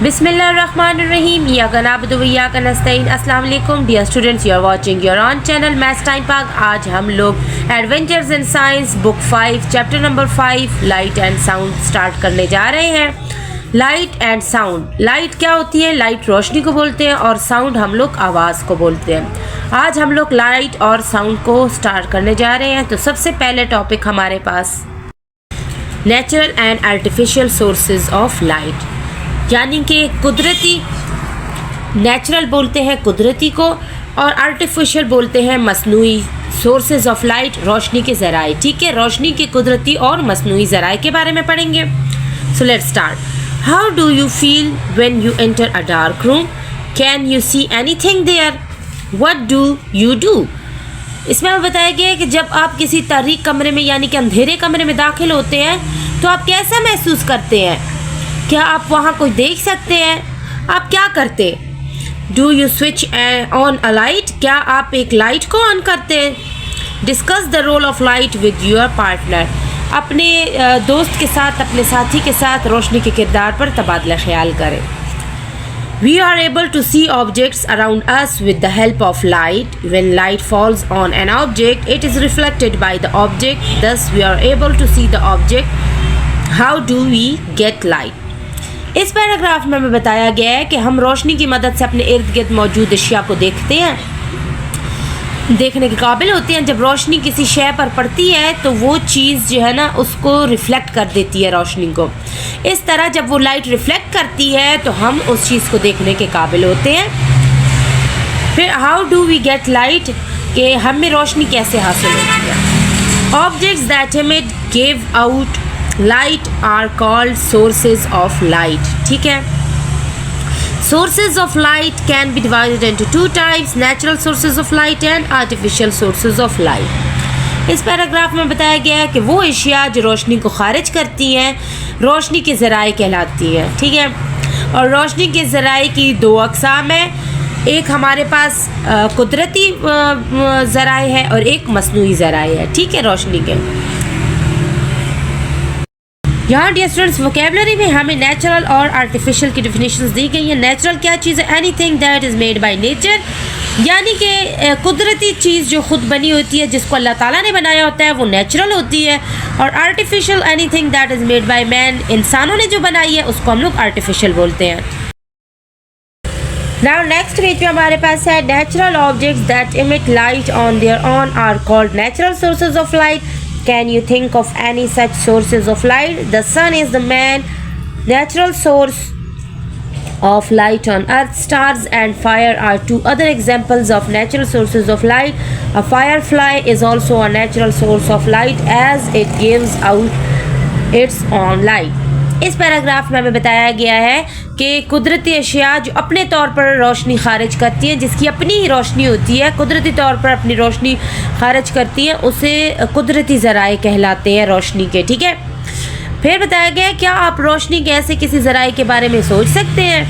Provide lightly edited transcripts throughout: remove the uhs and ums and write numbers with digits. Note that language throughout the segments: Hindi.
Bismillahirrahmanirrahim. इय्याका नअबुदु व इय्याका नस्तईन. अस्सलाम वालेकुम dear students, you are watching your own channel maths time Pak. आज हम लोग adventures in science book 5 chapter number 5 light and sound start करने जा रहे हैं. Light and sound. लाइट क्या होती है? लाइट रोशनी को बोलते हैं और साउंड हम लोग आवाज़ को बोलते हैं. आज हम लोग लाइट और साउंड को स्टार्ट करने जा रहे हैं. तो सबसे पहले टॉपिक हमारे पास natural and artificial sources of light, यानी कि कुदरती. नेचुरल बोलते हैं कुदरती को और आर्टिफिशियल बोलते हैं मसनूई. सोर्सेज ऑफ लाइट रोशनी के ज़राए. ठीक है, रोशनी के कुदरती और मसनूई ज़राए के बारे में पढ़ेंगे. So let's start. How do you feel when you enter a dark room? Can you see anything there? What do you do? इसमें हमें बताया गया है कि जब आप किसी तारीक कमरे में यानी कि अंधेरे कमरे में दाखिल होते हैं तो आप कैसा महसूस करते हैं? क्या आप वहाँ कोई देख सकते हैं? आप क्या करते? Do you switch on a light? क्या आप एक लाइट को ऑन करते हैं? Discuss the role of light with your partner. अपने दोस्त के साथ, अपने साथी के साथ रोशनी के किरदार पर तबादला ख्याल करें. We are able to see objects around us with the help of light. When light falls on an object, it is reflected by the object. Thus, we are able to see the object. How do we get light? इस पैराग्राफ में हमें बताया गया है कि हम रोशनी की मदद से अपने इर्द गिर्द मौजूद अशिया को देखते हैं, देखने के काबिल होते हैं. जब रोशनी किसी शय पर पड़ती है तो वो चीज़ जो है ना उसको रिफ्लेक्ट कर देती है रोशनी को. इस तरह जब वो लाइट रिफ्लेक्ट करती है तो हम उस चीज़ को देखने के काबिल होते हैं. फिर how do we get light, कि हमें रोशनी कैसे हासिल होती है? Objects that emit give out light are called sources of light. ठीक है, sources of light can be divided into two types: natural sources of light and artificial sources of light. इस पैराग्राफ में बताया गया है कि वो अशिया जो रोशनी को खारिज करती हैं रोशनी के ज़राए कहलाती हैं. ठीक है, और रोशनी के ज़राए की दो अक़साम है. एक हमारे पास कुदरती ज़राए है और एक मसनूई ज़राए है. ठीक है, रोशनी के. यहाँ डियर स्टूडेंट्स वोकेबलरी में हमें नेचुरल और आर्टिफिशियल की डिफिनेशंस दी गई हैं. नेचुरल क्या चीज़ है? Anything that is made by nature, यानी कि कुदरती चीज़ जो खुद बनी होती है, जिसको अल्लाह ताला ने बनाया होता है, वो नेचुरल होती है. और artificial anything that is made by man, इंसानों ने जो बनाई है उसको हम लोग आर्टिफिशियल बोलते हैं. नाउ नेक्स्ट पेज पे हमारे पास है natural objects that emit light on their own are called natural sources of light. Can you think of any such sources of light? The sun is the main natural source of light on earth. Stars and fire are two other examples of natural sources of light. A firefly is also a natural source of light as it gives out its own light. इस पैराग्राफ में हमें बताया गया है कि कुदरती अशिया जो अपने तौर पर रोशनी खारिज करती हैं, जिसकी अपनी ही रोशनी होती है, कुदरती तौर पर अपनी रोशनी खारिज करती हैं, उसे कुदरती ज़राए कहलाते हैं रोशनी के. ठीक है, फिर बताया गया है क्या आप रोशनी के ऐसे किसी ज़राए के बारे में सोच सकते हैं?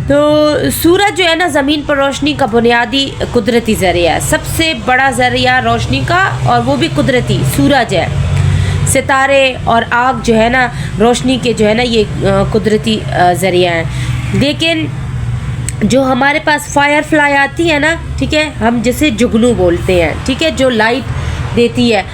तो सूरज जो है ना ज़मीन पर रोशनी का बुनियादी कुदरती ज़रिया है, सबसे बड़ा ज़रिया रोशनी का, और वो भी कुदरती सूरज है. सितारे और आग जो है ना रोशनी के जो है ना ये कुदरती ज़रिया हैं. लेकिन जो हमारे पास फायर फ्लाई आती है ना, ठीक है, हम जिसे जुगनू बोलते हैं, ठीक है, जो लाइट देती है,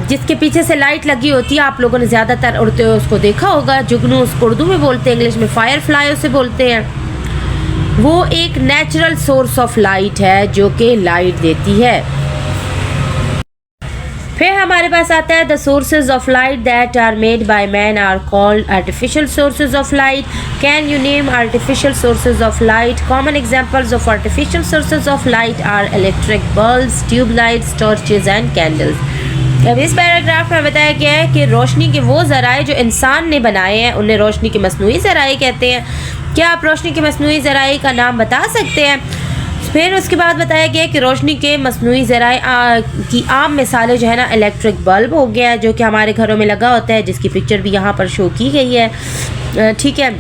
जिसके पीछे से लाइट लगी होती है, आप लोगों ने ज़्यादातर उड़ते हुए उसको देखा होगा. जुगनू उसको उर्दू में बोलते हैं, इंग्लिश में फायर फ्लाई उसे बोलते हैं. वो एक नेचुरल सोर्स ऑफ लाइट है जो कि लाइट देती है. फिर हमारे पास आता है the sources of light that are made by man are called artificial sources of light. Can you name artificial sources of light? Common examples of artificial sources of light are electric bulbs, tube lights, torches and candles. अब इस पैराग्राफ में बताया गया है कि रोशनी के वो ज़राए जो इंसान ने बनाए हैं उन्हें रोशनी के मसनूई ज़राए कहते हैं. क्या आप रोशनी के मसनूई ज़राए का नाम बता सकते हैं? फिर उसके बाद बताया गया कि रोशनी के मसनूई ज़राए की आम मिसालें जो है ना इलेक्ट्रिक बल्ब हो गया, जो कि हमारे घरों में लगा होता है, जिसकी पिक्चर भी यहाँ पर शो की गई है. ठीक है,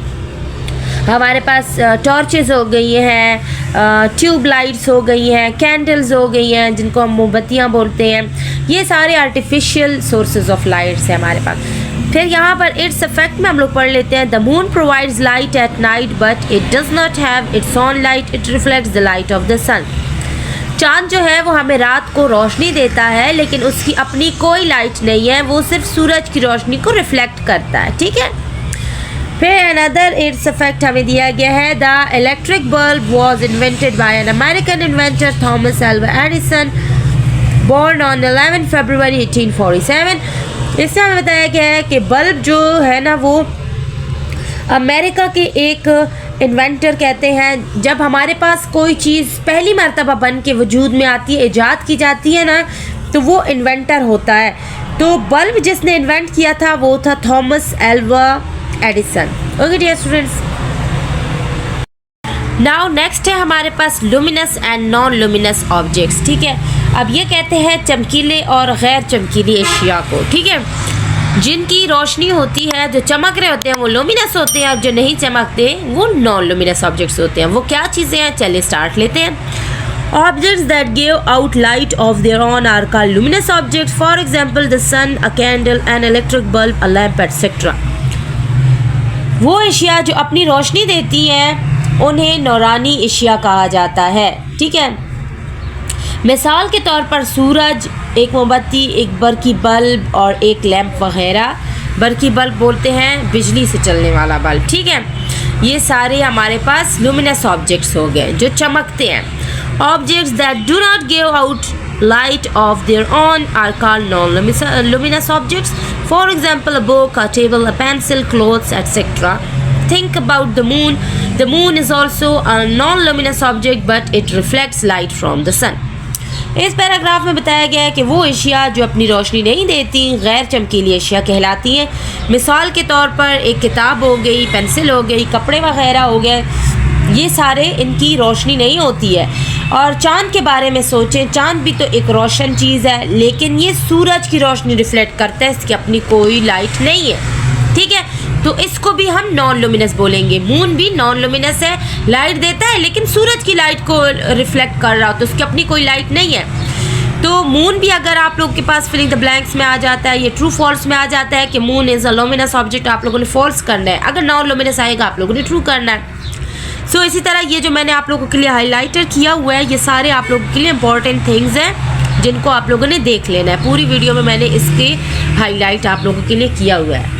हमारे पास टॉर्चेस हो गई हैं, ट्यूब लाइट्स हो गई हैं, कैंडल्स हो गई हैं जिनको हम मोमबत्तियाँ बोलते हैं. ये सारे आर्टिफिशियल सोर्सेज ऑफ लाइट्स हैं हमारे पास. फिर यहाँ पर इट्स इफेक्ट में हम लोग पढ़ लेते हैं। The moon provides light at night but it does not have its own light, it reflects the light of the sun. चाँद जो है वो हमें रात को रोशनी देता है लेकिन उसकी अपनी कोई लाइट नहीं है, वो सिर्फ सूरज की रोशनी को रिफ्लेक्ट करता है। ठीक है, फिर अनदर इट्स इफेक्ट हमें दिया गया है। The electric bulb was invented by an American inventor Thomas Alva Edison born on 11 February 1847। इससे हमें बताया गया है कि बल्ब जो है ना वो अमेरिका के एक इन्वेंटर कहते हैं, जब हमारे पास कोई चीज़ पहली मर्तबा बन के वजूद में आती है, ईजाद की जाती है ना, तो वो इन्वेंटर होता है। तो बल्ब जिसने इन्वेंट किया था वो था Thomas Alva Edison. Okay dear students, now next है हमारे पास luminous and non luminous objects. ठीक है, अब ये कहते हैं चमकीले और गैर चमकीली एशिया को। ठीक है, जिनकी रोशनी होती है, जो चमक रहे होते हैं वो लुमिनस होते हैं और जो नहीं चमकते वो नॉन लुमिनस ऑब्जेक्ट्स होते हैं। वो क्या चीज़ें हैं, चलिए स्टार्ट लेते हैं। Objects that give out light of their own are called luminous objects. For example, the sun, a candle, an electric bulb, a lamp, etc. वो एशिया जो अपनी रोशनी देती हैं उन्हें नौरानी एशिया कहा जाता है। ठीक है, मिसाल के तौर पर सूरज, एक मोमबत्ती, एक बर्की बल्ब और एक लैंप वगैरह। बर्की बल्ब बोलते हैं बिजली से चलने वाला बल्ब। ठीक है, ये सारे हमारे पास लुमिनस ऑब्जेक्ट्स हो गए जो चमकते हैं। Objects that do not give out light of their own are called non-luminous objects. For example, a book, a table, a pencil, clothes, etc. Think about the moon. The moon is also a non-luminous object, but it reflects light from the sun. इस पैराग्राफ में बताया गया है कि वो एशिया जो अपनी रोशनी नहीं देती गैर चमकीली एशिया कहलाती हैं। मिसाल के तौर पर एक किताब हो गई, पेंसिल हो गई, कपड़े वगैरह हो गए, ये सारे इनकी रोशनी नहीं होती है। और चाँद के बारे में सोचें, चाँद भी तो एक रोशन चीज़ है लेकिन ये सूरज की रोशनी रिफ्लेक्ट करता है, इसकी अपनी कोई लाइट नहीं है। ठीक है, तो इसको भी हम नॉन लुमिनस बोलेंगे। मून भी नॉन लुमिनस है, लाइट देता है लेकिन सूरज की लाइट को रिफ्लेक्ट कर रहा हो तो उसकी अपनी कोई लाइट नहीं है। तो मून भी अगर आप लोग के पास फिलिंग द ब्लैंक्स में आ जाता है, ये ट्रू फॉल्स में आ जाता है कि moon is a luminous object, आप लोगों ने फॉल्स करना है। अगर नॉन लुमिनस आएगा आप लोगों ने ट्रू करना है। सो इसी तरह ये जो मैंने आप लोगों के लिए हाईलाइटर किया हुआ है, ये सारे आप लोगों के लिए इंपॉर्टेंट थिंग्स हैं जिनको आप लोगों ने देख लेना है। पूरी वीडियो में मैंने इसके हाईलाइट आप लोगों के लिए किया हुआ है।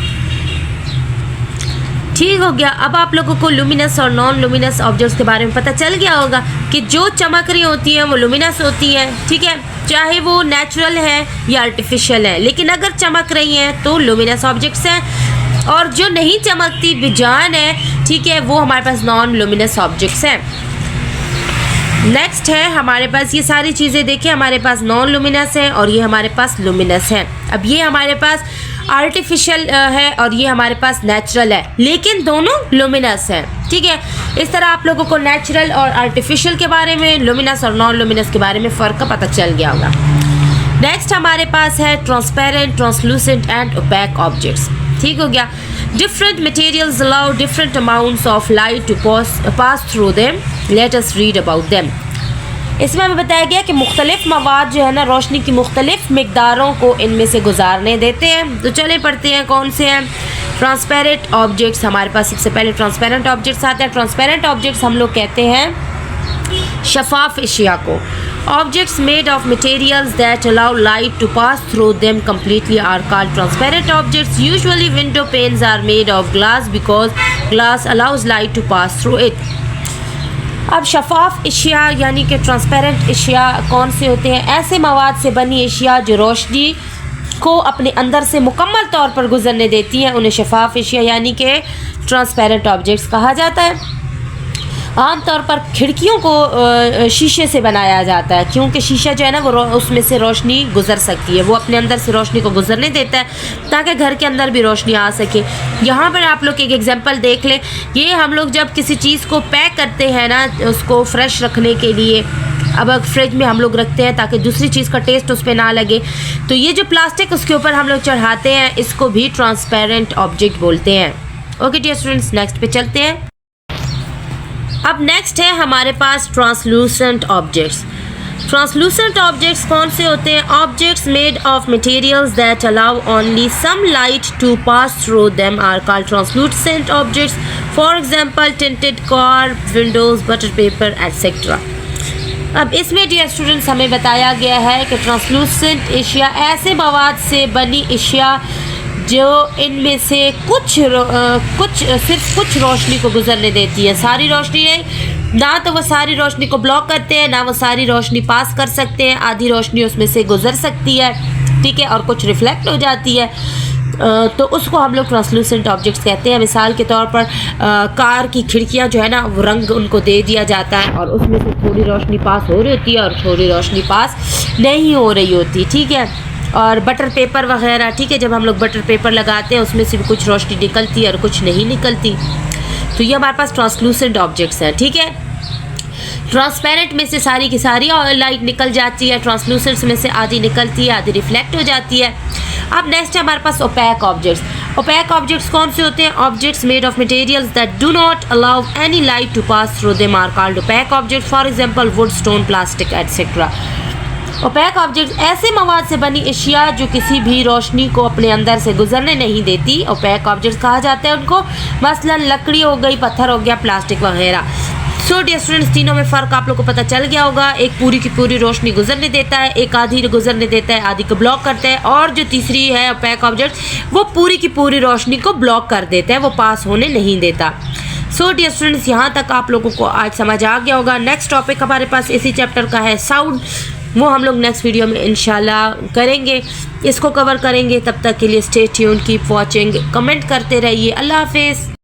ठीक हो गया, अब आप लोगों को लुमिनस और नॉन लुमिनस ऑब्जेक्ट्स के बारे में पता चल गया होगा कि जो चमक रही होती हैं वो लुमिनस होती हैं। ठीक है, चाहे वो नेचुरल है या आर्टिफिशियल है, लेकिन अगर चमक रही हैं तो लुमिनस ऑब्जेक्ट्स हैं, और जो नहीं चमकती बेजान है, ठीक है, वो हमारे पास नॉन लुमिनस ऑब्जेक्ट्स हैं। नेक्स्ट है हमारे पास ये सारी चीज़ें देखिए, हमारे पास नॉन लुमिनस है और ये हमारे पास लुमिनस है। अब ये हमारे पास आर्टिफिशियल है और ये हमारे पास नेचुरल है, लेकिन दोनों लुमिनस हैं। ठीक है, इस तरह आप लोगों को नेचुरल और आर्टिफिशियल के बारे में, लुमिनस और नॉन लुमिनस के बारे में फ़र्क का पता चल गया होगा। नेक्स्ट हमारे पास है transparent, translucent and opaque objects. ठीक हो गया, different materials allow different amounts of light to pass through them, let us read about them. इसमें हमें बताया गया कि मुख्तलिफ मवाद जो है ना रोशनी की मुख्तलिफ मिकदारों को इनमें से गुजारने देते हैं। तो चले पढ़ते हैं कौन से हैं। ट्रांसपेरेंट ऑब्जेक्ट्स, हमारे पास सबसे पहले ट्रांसपेरेंट ऑब्जेक्ट्स आते हैं। ट्रांसपेरेंट ऑब्जेक्ट्स हम लोग कहते हैं शफाफ एशिया को। Objects made of materials that allow light to pass through them completely are called transparent objects. Usually window panes are made of glass because glass allows light to pass through it. अब शफाफ एशिया यानी कि ट्रांसपेरेंट एशिया कौन से होते हैं? ऐसे मवाद से बनी एशिया जो रोशनी को अपने अंदर से मुकम्मल तौर पर गुजरने देती हैं, उन्हें शफाफ एशिया यानी कि ट्रांसपेरेंट ऑब्जेक्ट्स कहा जाता है। आमतौर पर खिड़कियों को शीशे से बनाया जाता है, क्योंकि शीशा जो है ना वो उसमें से रोशनी गुजर सकती है, वो अपने अंदर से रोशनी को गुजरने देता है ताकि घर के अंदर भी रोशनी आ सके। यहाँ पर आप लोग एक एग्जांपल देख लें, ये हम लोग जब किसी चीज़ को पैक करते हैं ना, उसको फ्रेश रखने के लिए, अब फ्रिज में हम लोग रखते हैं ताकि दूसरी चीज़ का टेस्ट उस पर ना लगे, तो ये जो प्लास्टिक उसके ऊपर हम लोग चढ़ाते हैं, इसको भी ट्रांसपेरेंट ऑब्जेक्ट बोलते हैं। ओके डियर स्टूडेंट्स, नेक्स्ट पे चलते हैं। अब नेक्स्ट है हमारे पास ट्रांसलूसेंट ऑब्जेक्ट्स। ट्रांसलूसेंट ऑब्जेक्ट्स कौन से होते हैं? Objects made of materials that allow only some light to pass through them are called translucent objects. For example tinted car, windows, butter paper etcetera. अब इसमें डियर स्टूडेंट्स हमें बताया गया है कि ट्रांसलूसेंट एशिया ऐसे मवाद से बनी एशिया जो इनमें से सिर्फ कुछ रोशनी को गुजरने देती है, सारी रोशनी नहीं. ना तो वो सारी रोशनी को ब्लॉक करते हैं, ना वो सारी रोशनी पास कर सकते हैं. आधी रोशनी उसमें से गुजर सकती है, ठीक है, और कुछ रिफ्लेक्ट हो जाती है. तो उसको हम लोग ट्रांसलूसेंट ऑब्जेक्ट्स कहते हैं. मिसाल के तौर पर कार की खिड़कियां जो है ना, वो रंग उनको दे दिया जाता है और उसमें से थोड़ी रोशनी पास हो रही होती है और थोड़ी रोशनी पास नहीं हो रही होती, ठीक है. और बटर पेपर वगैरह, ठीक है, जब हम लोग बटर पेपर लगाते हैं उसमें से भी कुछ रोशनी निकलती है और कुछ नहीं निकलती. तो ये हमारे पास ट्रांसलूसेंट ऑब्जेक्ट्स हैं, ठीक है. ट्रांसपेरेंट में से सारी की सारी लाइट निकल जाती है, ट्रांसलूसेंट में से आधी निकलती है, आधी रिफ्लेक्ट हो जाती है. अब नेक्स्ट है हमारे पास ओपैक ऑब्जेक्ट्स. ओपैक ऑब्जेक्ट्स कौन से होते हैं? Objects made of materials that do not allow any light to pass through them are called opaque objects. For example wood, stone, plastic etcetera. Opaque objects ऐसे मवाद से बनी एशिया जो किसी भी रोशनी को अपने अंदर से गुजरने नहीं देती, ओपैक ऑब्जेक्ट्स कहा जाता है उनको. मसलन लकड़ी हो गई, पत्थर हो गया, प्लास्टिक वगैरह. सो डियर स्टूडेंट्स, तीनों में फ़र्क आप लोग को पता चल गया होगा. एक पूरी की पूरी रोशनी गुजरने देता है, एक आधी गुजरने देता है, आधी को ब्लॉक करता है, और जो तीसरी है ओपैक ऑब्जेक्ट, वो पूरी की पूरी रोशनी को ब्लॉक कर देता है, वो पास होने नहीं देता. सो डियर स्टूडेंट्स, यहाँ तक आप लोगों को आज समझ आ गया होगा. नेक्स्ट टॉपिक हमारे पास इसी चैप्टर का है साउंड. वो हम लोग नेक्स्ट वीडियो में इंशाल्लाह करेंगे, इसको कवर करेंगे. तब तक के लिए stay tuned, keep watching, comment करते रहिए. अल्लाह हाफिज़.